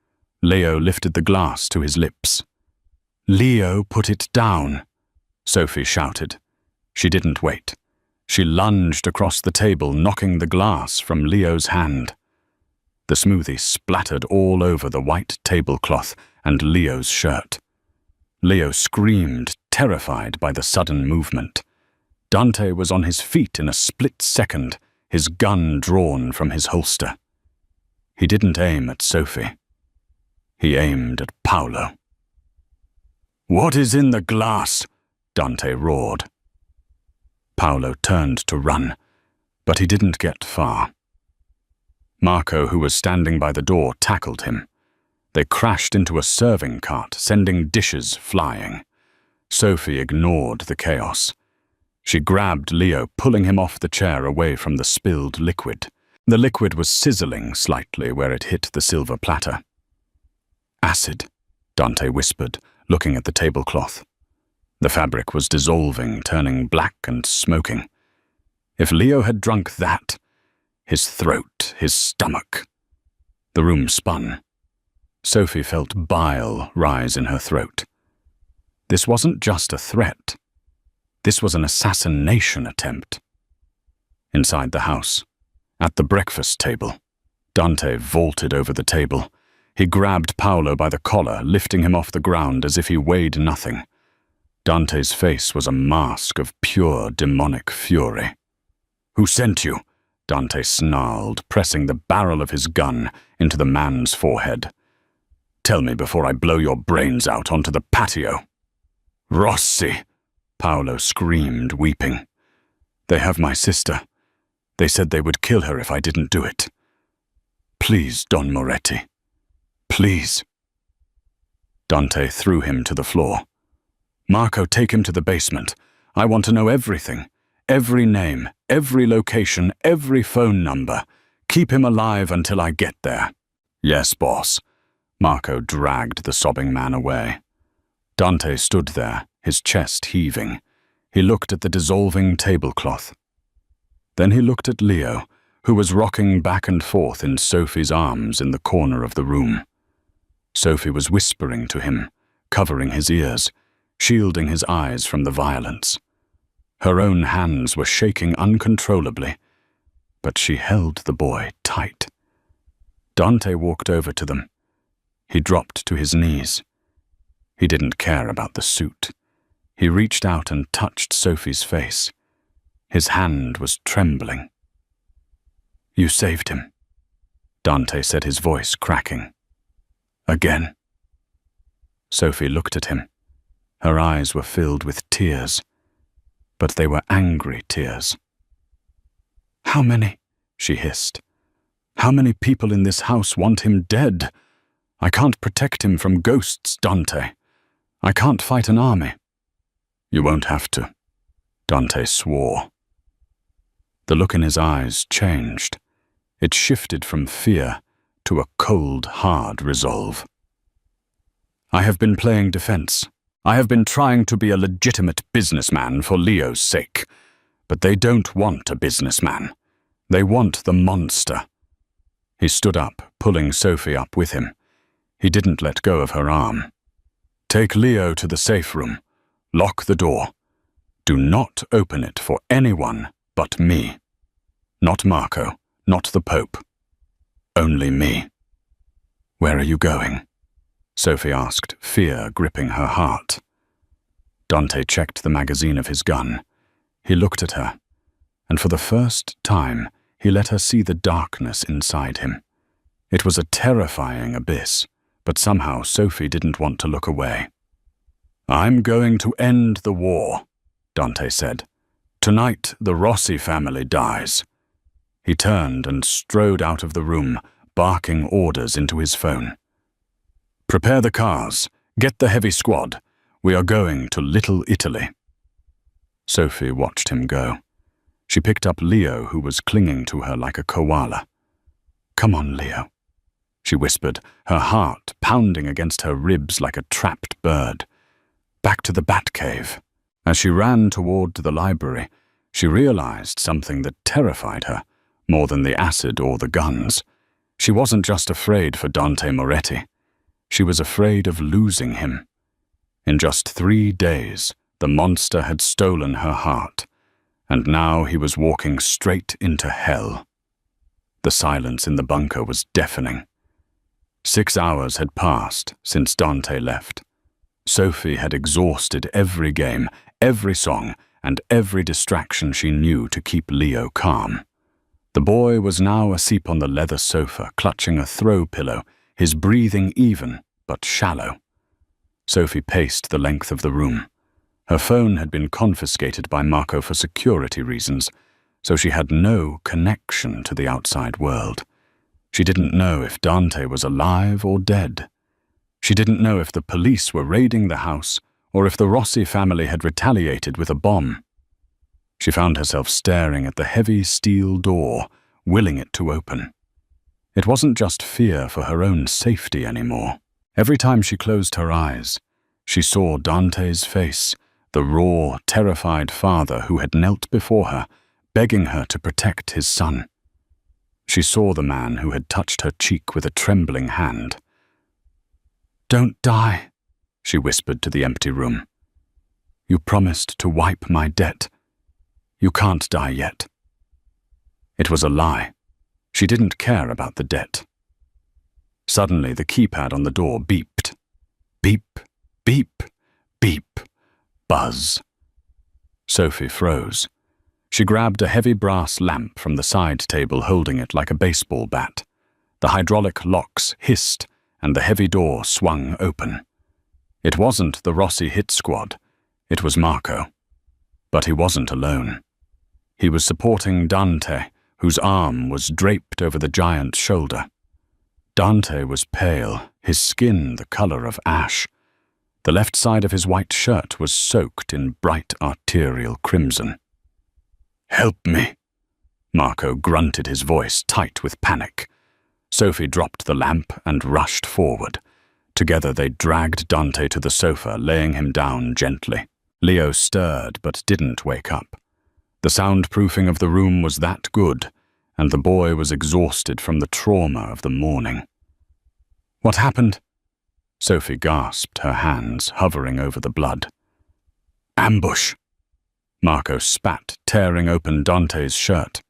Leo lifted the glass to his lips. "Leo, put it down," Sophie shouted. She didn't wait. She lunged across the table, knocking the glass from Leo's hand. The smoothie splattered all over the white tablecloth and Leo's shirt. Leo screamed, terrified by the sudden movement. Dante was on his feet in a split second, his gun drawn from his holster. He didn't aim at Sophie. He aimed at Paolo. "What is in the glass?" Dante roared. Paolo turned to run, but he didn't get far. Marco, who was standing by the door, tackled him. They crashed into a serving cart, sending dishes flying. Sophie ignored the chaos. She grabbed Leo, pulling him off the chair away from the spilled liquid. The liquid was sizzling slightly where it hit the silver platter. "Acid," Dante whispered, looking at the tablecloth. The fabric was dissolving, turning black and smoking. If Leo had drunk that, his throat, his stomach. The room spun. Sophie felt bile rise in her throat. This wasn't just a threat. This was an assassination attempt. Inside the house, at the breakfast table, Dante vaulted over the table. He grabbed Paolo by the collar, lifting him off the ground as if he weighed nothing. Dante's face was a mask of pure demonic fury. "Who sent you?" Dante snarled, pressing the barrel of his gun into the man's forehead. "Tell me before I blow your brains out onto the patio." "Rossi!" Paolo screamed, weeping. "They have my sister. They said they would kill her if I didn't do it. Please, Don Moretti. Please." Dante threw him to the floor. "Marco, take him to the basement. I want to know everything. Every name, every location, every phone number. Keep him alive until I get there." "Yes, boss." Marco dragged the sobbing man away. Dante stood there, his chest heaving. He looked at the dissolving tablecloth. Then he looked at Leo, who was rocking back and forth in Sophie's arms in the corner of the room. Sophie was whispering to him, covering his ears, shielding his eyes from the violence. Her own hands were shaking uncontrollably, but she held the boy tight. Dante walked over to them. He dropped to his knees. He didn't care about the suit. He reached out and touched Sophie's face. His hand was trembling. "You saved him," Dante said, his voice cracking. "Again." Sophie looked at him. Her eyes were filled with tears, but they were angry tears. "How many?" she hissed. "How many people in this house want him dead? I can't protect him from ghosts, Dante. I can't fight an army." "You won't have to," Dante swore. The look in his eyes changed. It shifted from fear to a cold, hard resolve. "I have been playing defense. I have been trying to be a legitimate businessman for Leo's sake. But they don't want a businessman. They want the monster." He stood up, pulling Sophie up with him. He didn't let go of her arm. "Take Leo to the safe room. Lock the door. Do not open it for anyone but me. Not Marco, not the Pope. Only me." "Where are you going?" Sophie asked, fear gripping her heart. Dante checked the magazine of his gun. He looked at her, and for the first time, he let her see the darkness inside him. It was a terrifying abyss, but somehow Sophie didn't want to look away. "I'm going to end the war," Dante said. "Tonight, the Rossi family dies." He turned and strode out of the room, barking orders into his phone. "Prepare the cars. Get the heavy squad. We are going to Little Italy." Sophie watched him go. She picked up Leo, who was clinging to her like a koala. "Come on, Leo," she whispered, her heart pounding against her ribs like a trapped bird. "Back to the Batcave." As she ran toward the library, she realized something that terrified her, more than the acid or the guns. She wasn't just afraid for Dante Moretti. She was afraid of losing him. In just 3 days, the monster had stolen her heart, and now he was walking straight into hell. The silence in the bunker was deafening. 6 hours had passed since Dante left. Sophie had exhausted every game, every song, and every distraction she knew to keep Leo calm. The boy was now asleep on the leather sofa, clutching a throw pillow, his breathing even, but shallow. Sophie paced the length of the room. Her phone had been confiscated by Marco for security reasons, so she had no connection to the outside world. She didn't know if Dante was alive or dead. She didn't know if the police were raiding the house or if the Rossi family had retaliated with a bomb. She found herself staring at the heavy steel door, willing it to open. It wasn't just fear for her own safety anymore. Every time she closed her eyes, she saw Dante's face, the raw, terrified father who had knelt before her, begging her to protect his son. She saw the man who had touched her cheek with a trembling hand. "Don't die," she whispered to the empty room. "You promised to wipe my debt. You can't die yet." It was a lie. She didn't care about the debt. Suddenly, the keypad on the door beeped. Beep, beep, beep. buzz. Sophie froze. She grabbed a heavy brass lamp from the side table, holding it like a baseball bat. The hydraulic locks hissed, and the heavy door swung open. It wasn't the Rossi hit squad. It was Marco. But he wasn't alone. He was supporting Dante, whose arm was draped over the giant's shoulder. Dante was pale, his skin the color of ash. The left side of his white shirt was soaked in bright arterial crimson. "Help me," Marco grunted, his voice tight with panic. Sophie dropped the lamp and rushed forward. Together they dragged Dante to the sofa, laying him down gently. Leo stirred but didn't wake up. The soundproofing of the room was that good, and the boy was exhausted from the trauma of the morning. "What happened?" Sophie gasped, her hands hovering over the blood. "Ambush," Marco spat, tearing open Dante's shirt.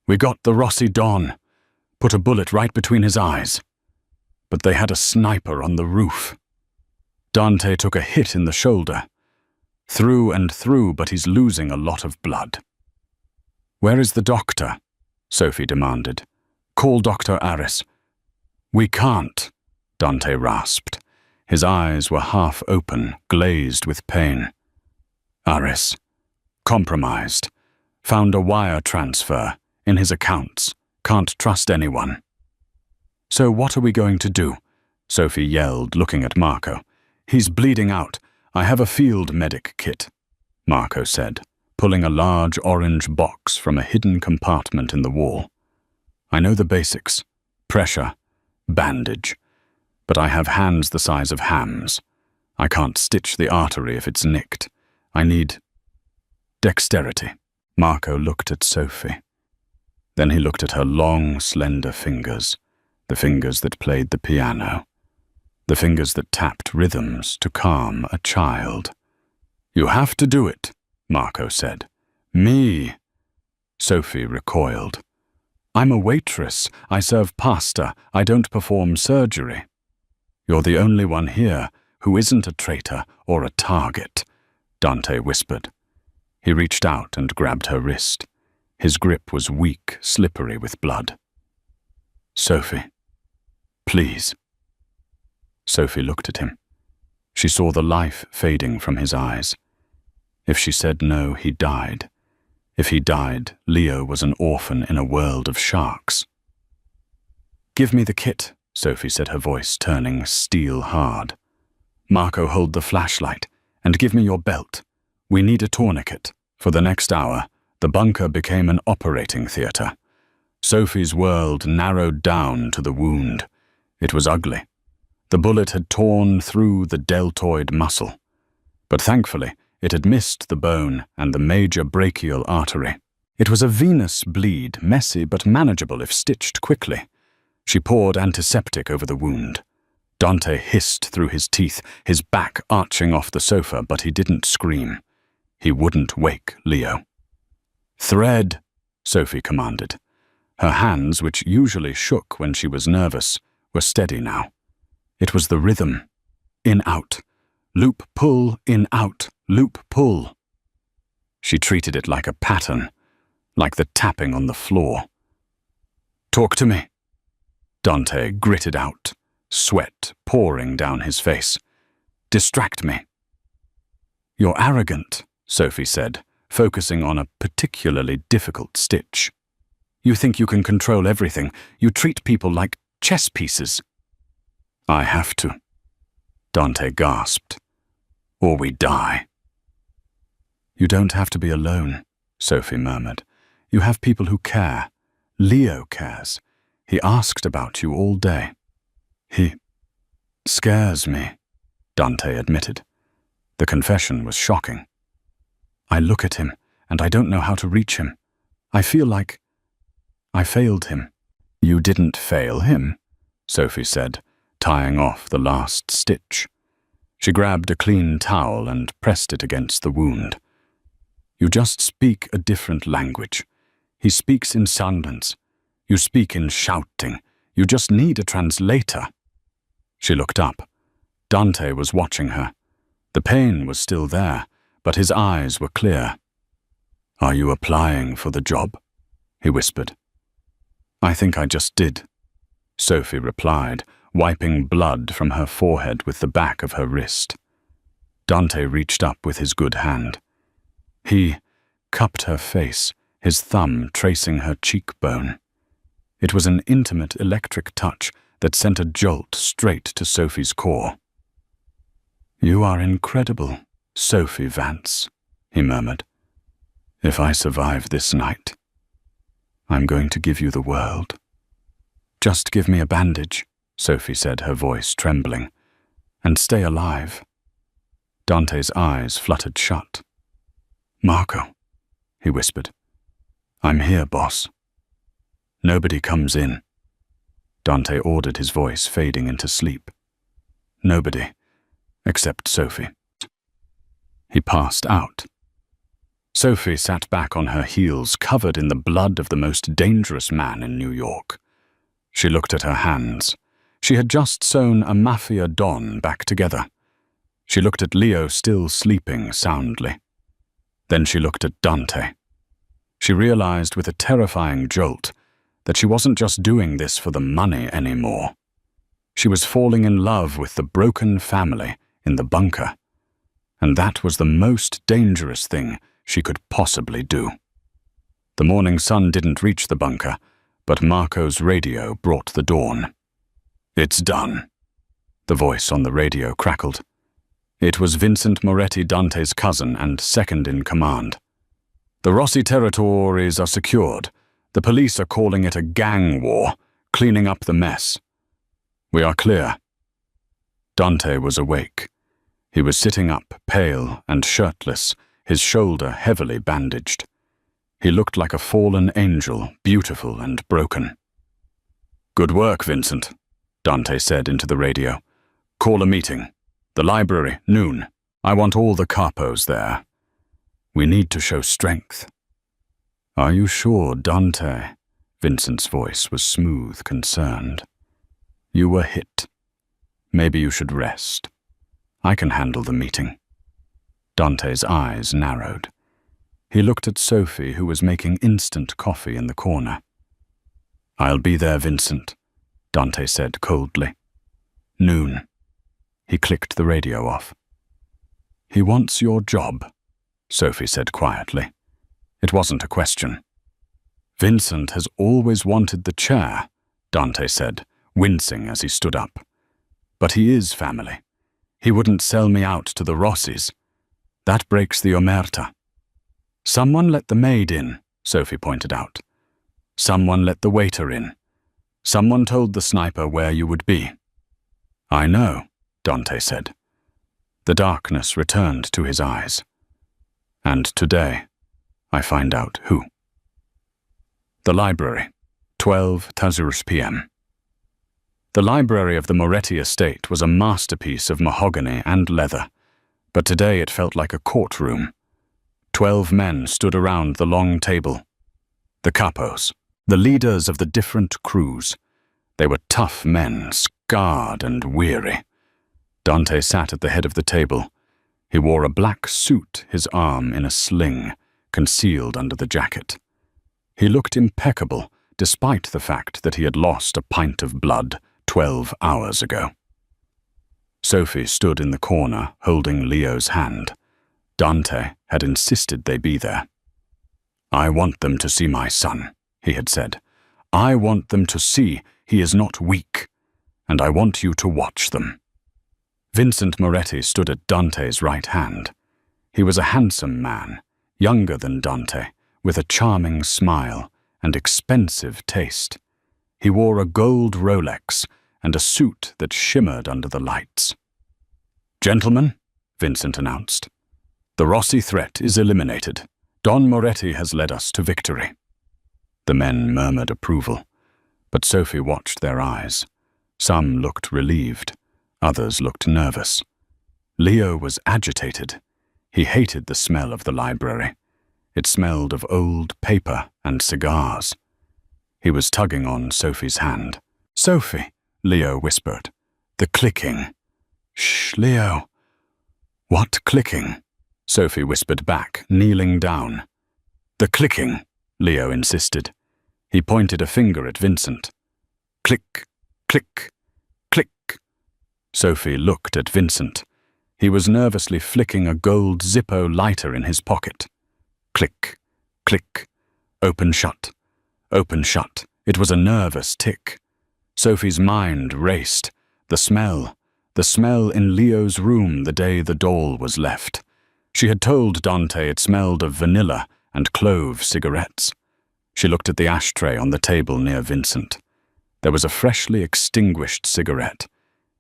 "We got the Rossi Don, put a bullet right between his eyes. But they had a sniper on the roof. Dante took a hit in the shoulder. Through and through, but he's losing a lot of blood." "Where is the doctor?" Sophie demanded. "Call Dr. Aris." "We can't," Dante rasped. His eyes were half open, glazed with pain. "Aris. Compromised. Found a wire transfer in his accounts. Can't trust anyone." "So what are we going to do?" Sophie yelled, looking at Marco. "He's bleeding out. I have a field medic kit," Marco said, pulling a large orange box from a hidden compartment in the wall. "I know the basics. Pressure, bandage. But I have hands the size of hams. I can't stitch the artery if it's nicked. I need dexterity." Marco looked at Sophie. Then he looked at her long, slender fingers, the fingers that played the piano, the fingers that tapped rhythms to calm a child. "You have to do it," Marco said. "Me." Sophie recoiled. "I'm a waitress. I serve pasta. I don't perform surgery." "You're the only one here who isn't a traitor or a target," Dante whispered. He reached out and grabbed her wrist. His grip was weak, slippery with blood. "Sophie, please." Sophie looked at him. She saw the life fading from his eyes. If she said no, he died. If he died, Leo was an orphan in a world of sharks. "Give me the kit," Sophie said, her voice turning steel hard. "Marco, hold the flashlight, and give me your belt. We need a tourniquet." For the next hour, the bunker became an operating theater. Sophie's world narrowed down to the wound. It was ugly. The bullet had torn through the deltoid muscle. But thankfully, it had missed the bone and the major brachial artery. It was a venous bleed, messy but manageable if stitched quickly. She poured antiseptic over the wound. Dante hissed through his teeth, his back arching off the sofa, but he didn't scream. He wouldn't wake Leo. "Thread," Sophie commanded. Her hands, which usually shook when she was nervous, were steady now. It was the rhythm. In, out. Loop, pull, in, out. Loop, pull. She treated it like a pattern, like the tapping on the floor. "Talk to me." Dante gritted out, sweat pouring down his face. "Distract me." "You're arrogant," Sophie said, focusing on a particularly difficult stitch. "You think you can control everything. You treat people like chess pieces." "I have to," Dante gasped, "or we die." "You don't have to be alone," Sophie murmured. "You have people who care. Leo cares. He asked about you all day." "He scares me," Dante admitted. The confession was shocking. "I look at him, and I don't know how to reach him. I feel like I failed him." "You didn't fail him," Sophie said, tying off the last stitch. She grabbed a clean towel and pressed it against the wound. "You just speak a different language. He speaks in silence. You speak in shouting. You just need a translator." She looked up. Dante was watching her. The pain was still there, but his eyes were clear. "Are you applying for the job?" he whispered. "I think I just did," Sophie replied, wiping blood from her forehead with the back of her wrist. Dante reached up with his good hand. He cupped her face, his thumb tracing her cheekbone. It was an intimate electric touch that sent a jolt straight to Sophie's core. "You are incredible, Sophie Vance," he murmured. "If I survive this night, I'm going to give you the world." "Just give me a bandage," Sophie said, her voice trembling, "and stay alive." Dante's eyes fluttered shut. "Marco," he whispered. "I'm here, boss." "Nobody comes in." Dante ordered, his voice fading into sleep. "Nobody, except Sophie." He passed out. Sophie sat back on her heels, covered in the blood of the most dangerous man in New York. She looked at her hands. She had just sewn a Mafia Don back together. She looked at Leo still sleeping soundly. Then she looked at Dante. She realized with a terrifying jolt that she wasn't just doing this for the money anymore. She was falling in love with the broken family in the bunker, and that was the most dangerous thing she could possibly do. The morning sun didn't reach the bunker, but Marco's radio brought the dawn. "It's done," the voice on the radio crackled. It was Vincent Moretti, Dante's cousin and second in command. "The Rossi territories are secured. The police are calling it a gang war, cleaning up the mess. We are clear." Dante was awake. He was sitting up, pale and shirtless, his shoulder heavily bandaged. He looked like a fallen angel, beautiful and broken. "Good work, Vincent," Dante said into the radio. "Call a meeting. The library, noon. I want all the capos there. We need to show strength." "Are you sure, Dante?" Vincent's voice was smooth, concerned. "You were hit. Maybe you should rest. I can handle the meeting." Dante's eyes narrowed. He looked at Sophie, who was making instant coffee in the corner. "I'll be there, Vincent," Dante said coldly. "Noon." He clicked the radio off. "He wants your job," Sophie said quietly. It wasn't a question. "Vincent has always wanted the chair," Dante said, wincing as he stood up. "But he is family. He wouldn't sell me out to the Rossis. That breaks the omerta." "Someone let the maid in," Sophie pointed out. "Someone let the waiter in. Someone told the sniper where you would be." "I know," Dante said. The darkness returned to his eyes. "And today, I find out who." The library, 12 Tazurus p.m. The library of the Moretti estate was a masterpiece of mahogany and leather, but today it felt like a courtroom. 12 men stood around the long table. The capos, the leaders of the different crews. They were tough men, scarred and weary. Dante sat at the head of the table. He wore a black suit, his arm in a sling, concealed under the jacket. He looked impeccable, despite the fact that he had lost a pint of blood 12 hours ago. Sophie stood in the corner, holding Leo's hand. Dante had insisted they be there. "I want them to see my son," he had said. "I want them to see he is not weak, and I want you to watch them." Vincent Moretti stood at Dante's right hand. He was a handsome man, younger than Dante, with a charming smile and expensive taste. He wore a gold Rolex and a suit that shimmered under the lights. "Gentlemen," Vincent announced, "the Rossi threat is eliminated. Don Moretti has led us to victory." The men murmured approval, but Sophie watched their eyes. Some looked relieved, others looked nervous. Leo was agitated. He hated the smell of the library. It smelled of old paper and cigars. He was tugging on Sophie's hand. "Sophie," Leo whispered. "The clicking." "Shh, Leo." "What clicking?" Sophie whispered back, kneeling down. "The clicking," Leo insisted. He pointed a finger at Vincent. "Click, click, click." Sophie looked at Vincent. He was nervously flicking a gold Zippo lighter in his pocket. Click, click, open shut, open shut. It was a nervous tick. Sophie's mind raced. The smell in Leo's room the day the doll was left. She had told Dante it smelled of vanilla and clove cigarettes. She looked at the ashtray on the table near Vincent. There was a freshly extinguished cigarette.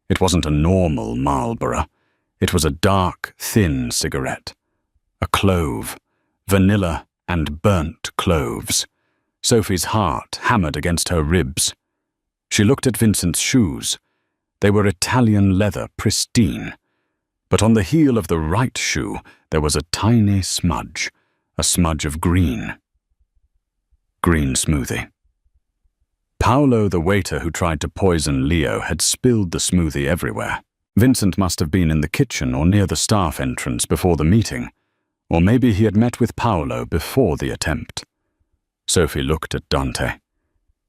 It wasn't a normal Marlboro. It was a dark, thin cigarette. A clove. Vanilla and burnt cloves. Sophie's heart hammered against her ribs. She looked at Vincent's shoes. They were Italian leather, pristine. But on the heel of the right shoe there was a tiny smudge, a smudge of green. Green smoothie. Paolo, the waiter who tried to poison Leo, had spilled the smoothie everywhere. Vincent must have been in the kitchen or near the staff entrance before the meeting, or maybe he had met with Paolo before the attempt. Sophie looked at Dante.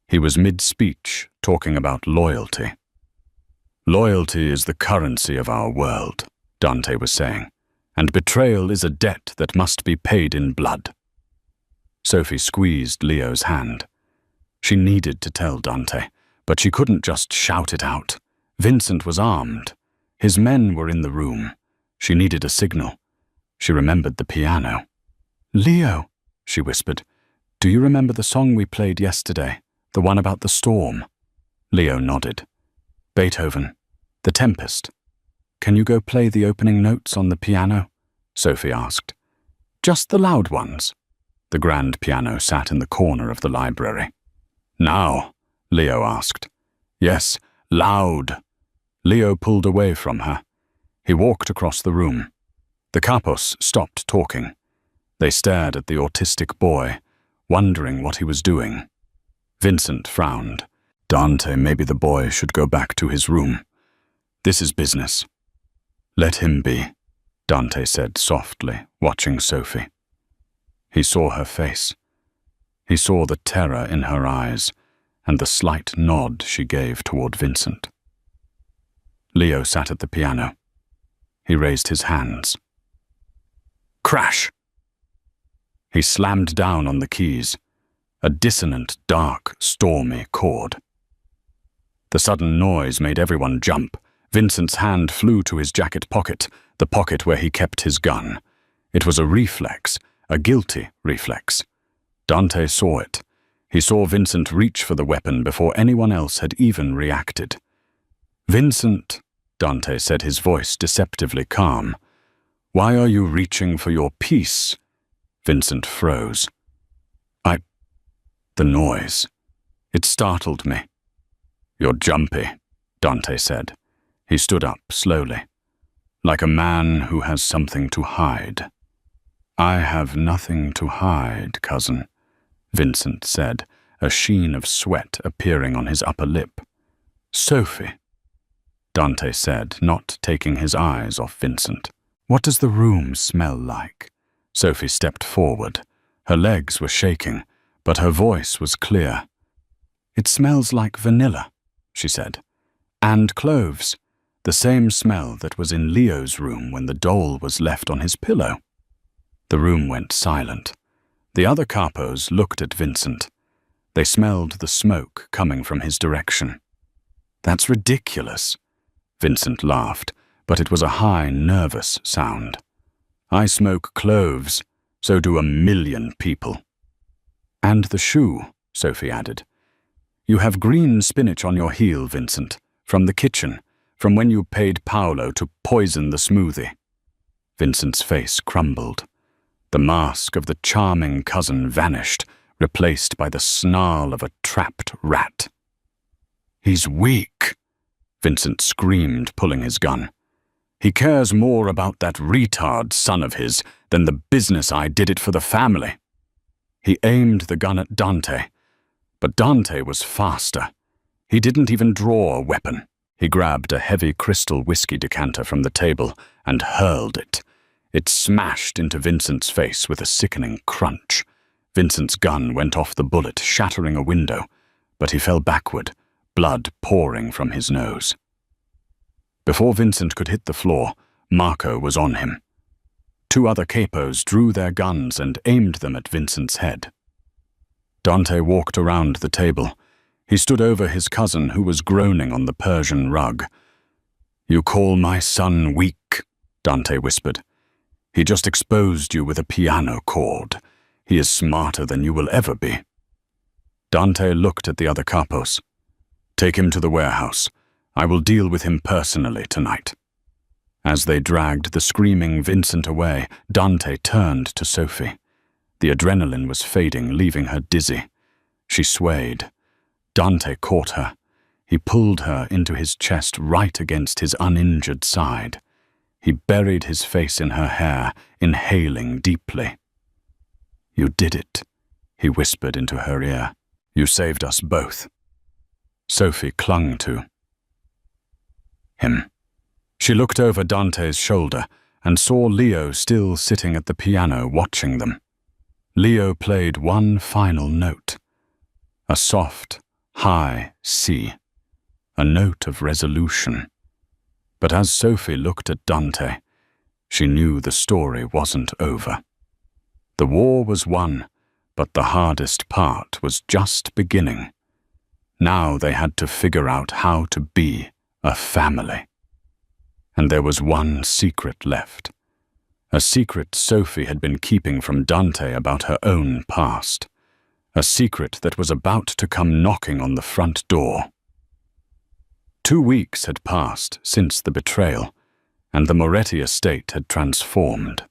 He was mid-speech, talking about loyalty. "Loyalty is the currency of our world," Dante was saying, "and betrayal is a debt that must be paid in blood." Sophie squeezed Leo's hand. She needed to tell Dante, but she couldn't just shout it out. Vincent was armed. His men were in the room. She needed a signal. She remembered the piano. "Leo," she whispered, "do you remember the song we played yesterday, the one about the storm?" Leo nodded. "Beethoven, The Tempest. Can you go play the opening notes on the piano?" Sophie asked. "Just the loud ones." The grand piano sat in the corner of the library. "Now?" Leo asked. "Yes, loud." Leo pulled away from her. He walked across the room. The capos stopped talking. They stared at the autistic boy, wondering what he was doing. Vincent frowned. "Dante, maybe the boy should go back to his room. This is business." "Let him be," Dante said softly, watching Sophie. He saw her face. He saw the terror in her eyes and the slight nod she gave toward Vincent. Leo sat at the piano. He raised his hands. Crash! He slammed down on the keys, a dissonant, dark, stormy chord. The sudden noise made everyone jump. Vincent's hand flew to his jacket pocket, the pocket where he kept his gun. It was a reflex, a guilty reflex. Dante saw it. He saw Vincent reach for the weapon before anyone else had even reacted. "Vincent," Dante said, his voice deceptively calm, "why are you reaching for your piece?" Vincent froze. The noise. It startled me. "You're jumpy," Dante said. He stood up slowly, like a man who has something to hide. "I have nothing to hide, cousin," Vincent said, a sheen of sweat appearing on his upper lip. "Sophie," Dante said, not taking his eyes off Vincent. "What does the room smell like?" Sophie stepped forward. Her legs were shaking, but her voice was clear. "It smells like vanilla," she said. "And cloves. The same smell that was in Leo's room when the doll was left on his pillow." The room went silent. The other capos looked at Vincent. They smelled the smoke coming from his direction. "That's ridiculous." Vincent laughed, but it was a high, nervous sound. "I smoke cloves, so do 1,000,000 people." "And the shoe," Sophie added. "You have green spinach on your heel, Vincent, from the kitchen, from when you paid Paolo to poison the smoothie." Vincent's face crumbled. The mask of the charming cousin vanished, replaced by the snarl of a trapped rat. "He's weak," Vincent screamed, pulling his gun. "He cares more about that retard son of his than the business I did it for the family." He aimed the gun at Dante, but Dante was faster. He didn't even draw a weapon. He grabbed a heavy crystal whiskey decanter from the table and hurled it. It smashed into Vincent's face with a sickening crunch. Vincent's gun went off the bullet, shattering a window, but he fell backward, blood pouring from his nose. Before Vincent could hit the floor, Marco was on him. 2 other capos drew their guns and aimed them at Vincent's head. Dante walked around the table. He stood over his cousin, who was groaning on the Persian rug. "You call my son weak," Dante whispered. "He just exposed you with a piano chord. He is smarter than you will ever be." Dante looked at the other capos. "Take him to the warehouse. I will deal with him personally tonight." As they dragged the screaming Vincent away, Dante turned to Sophie. The adrenaline was fading, leaving her dizzy. She swayed. Dante caught her. He pulled her into his chest right against his uninjured side. He buried his face in her hair, inhaling deeply. "You did it," he whispered into her ear. "You saved us both." Sophie clung to him. She looked over Dante's shoulder and saw Leo still sitting at the piano watching them. Leo played one final note. A soft, high C. A note of resolution. But as Sophie looked at Dante, she knew the story wasn't over. The war was won, but the hardest part was just beginning. Now they had to figure out how to be a family. And there was one secret left. A secret Sophie had been keeping from Dante about her own past. A secret that was about to come knocking on the front door. 2 weeks had passed since the betrayal, and the Moretti estate had transformed.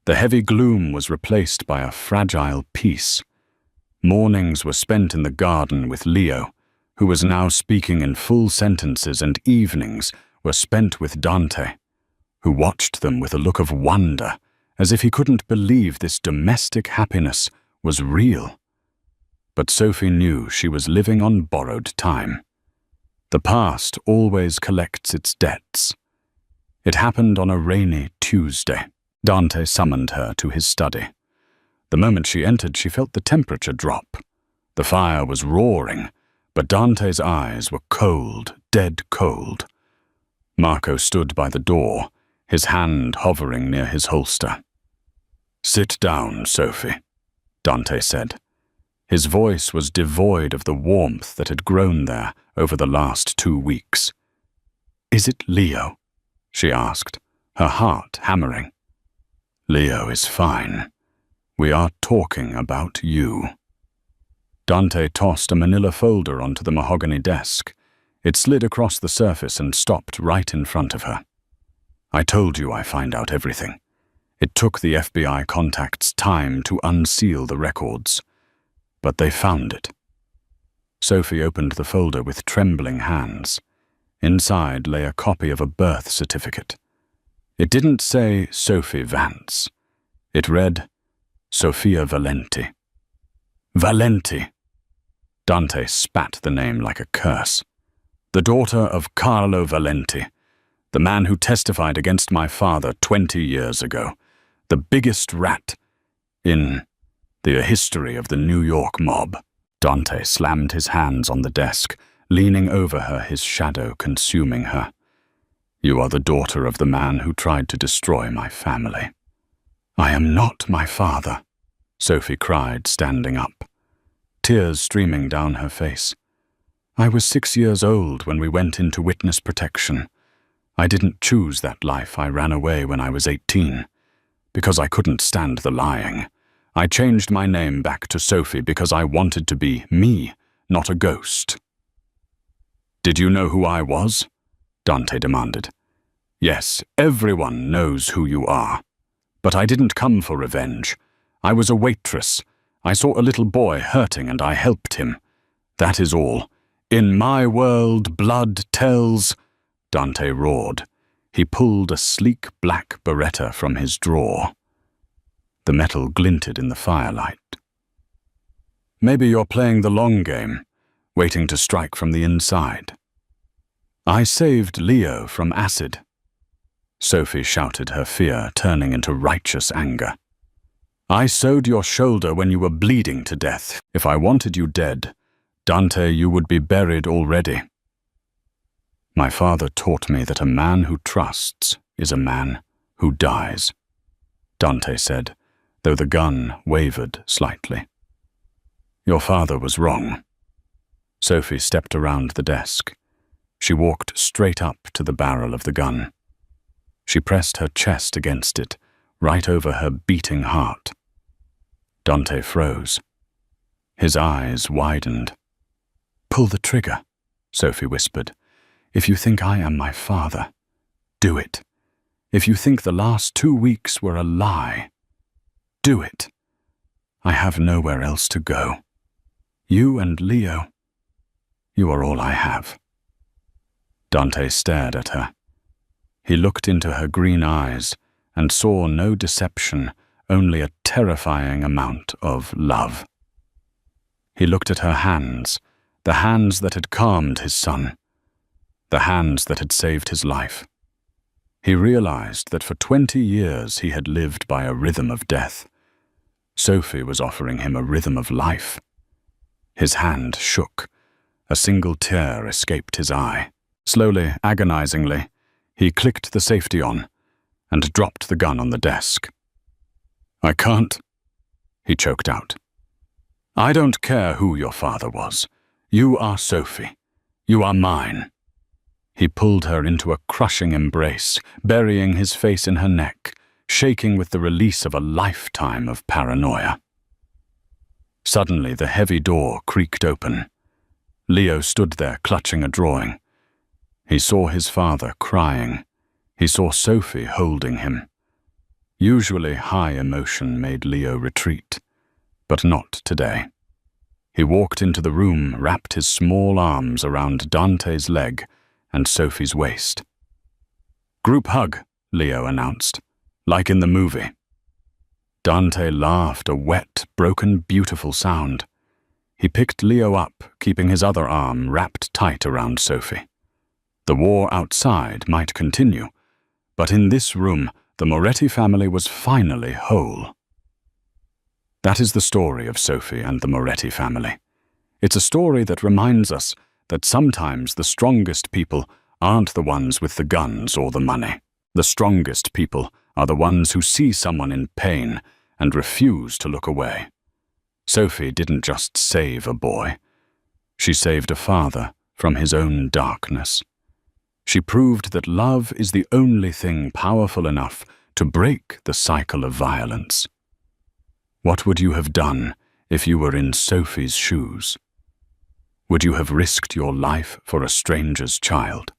The heavy gloom was replaced by a fragile peace. Mornings were spent in the garden with Leo, who was now speaking in full sentences, and evenings were spent with Dante, who watched them with a look of wonder, as if he couldn't believe this domestic happiness was real. But Sophie knew she was living on borrowed time. The past always collects its debts. It happened on a rainy Tuesday. Dante summoned her to his study. The moment she entered, she felt the temperature drop. The fire was roaring, but Dante's eyes were cold, dead cold. Marco stood by the door, his hand hovering near his holster. "Sit down, Sophie," Dante said. His voice was devoid of the warmth that had grown there over the last 2 weeks. "Is it Leo?" she asked, her heart hammering. "Leo is fine. We are talking about you." Dante tossed a manila folder onto the mahogany desk. It slid across the surface and stopped right in front of her. "I told you I find out everything. It took the FBI contacts time to unseal the records, but they found it." Sophie opened the folder with trembling hands. Inside lay a copy of a birth certificate. It didn't say Sophie Vance. It read, Sofia Valenti. Valenti! Dante spat the name like a curse. The daughter of Carlo Valenti, the man who testified against my father 20 years ago, the biggest rat in the history of the New York mob. Dante slammed his hands on the desk, leaning over her, his shadow consuming her. "You are the daughter of the man who tried to destroy my family." "I am not my father," Sophie cried, standing up, tears streaming down her face. "I was 6 years old when we went into witness protection. I didn't choose that life. I ran away when I was 18, because I couldn't stand the lying. I changed my name back to Sophie because I wanted to be me, not a ghost." "Did you know who I was?" Dante demanded. "Yes, everyone knows who you are. But I didn't come for revenge. I was a waitress. I saw a little boy hurting and I helped him. That is all. In my world, blood tells," Dante roared. He pulled a sleek black Beretta from his drawer. The metal glinted in the firelight. "Maybe you're playing the long game, waiting to strike from the inside." I saved Leo from acid. Sophie shouted, her fear turning into righteous anger. I sewed your shoulder when you were bleeding to death. If I wanted you dead, Dante, you would be buried already. My father taught me that a man who trusts is a man who dies, Dante said, though the gun wavered slightly. Your father was wrong. Sophie stepped around the desk. She walked straight up to the barrel of the gun. She pressed her chest against it, right over her beating heart. Dante froze. His eyes widened. Pull the trigger, Sophie whispered. If you think I am my father, do it. If you think the last 2 weeks were a lie, do it. I have nowhere else to go. You and Leo, you are all I have. Dante stared at her. He looked into her green eyes and saw no deception, only a terrifying amount of love. He looked at her hands, the hands that had calmed his son, the hands that had saved his life. He realized that for 20 years he had lived by a rhythm of death. Sophie was offering him a rhythm of life. His hand shook. A single tear escaped his eye. Slowly, agonizingly, he clicked the safety on and dropped the gun on the desk. I can't, he choked out. I don't care who your father was. You are Sophie. You are mine. He pulled her into a crushing embrace, burying his face in her neck, shaking with the release of a lifetime of paranoia. Suddenly, the heavy door creaked open. Leo stood there clutching a drawing. He saw his father crying. He saw Sophie holding him. Usually, high emotion made Leo retreat, but not today. He walked into the room, wrapped his small arms around Dante's leg and Sophie's waist. Group hug, Leo announced, like in the movie. Dante laughed, a wet, broken, beautiful sound. He picked Leo up, keeping his other arm wrapped tight around Sophie. The war outside might continue, but in this room, the Moretti family was finally whole. That is the story of Sophie and the Moretti family. It's a story that reminds us that sometimes the strongest people aren't the ones with the guns or the money. The strongest people are the ones who see someone in pain and refuse to look away. Sophie didn't just save a boy. She saved a father from his own darkness. She proved that love is the only thing powerful enough to break the cycle of violence. What would you have done if you were in Sophie's shoes? Would you have risked your life for a stranger's child?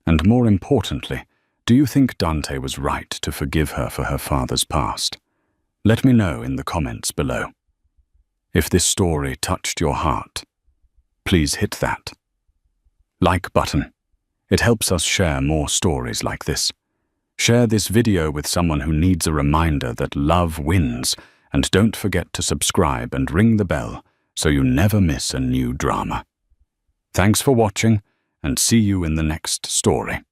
And more importantly, do you think Dante was right to forgive her for her father's past? Let me know in the comments below. If this story touched your heart, please hit that like button. It helps us share more stories like this. Share this video with someone who needs a reminder that love wins, and don't forget to subscribe and ring the bell so you never miss a new drama. Thanks for watching, and see you in the next story.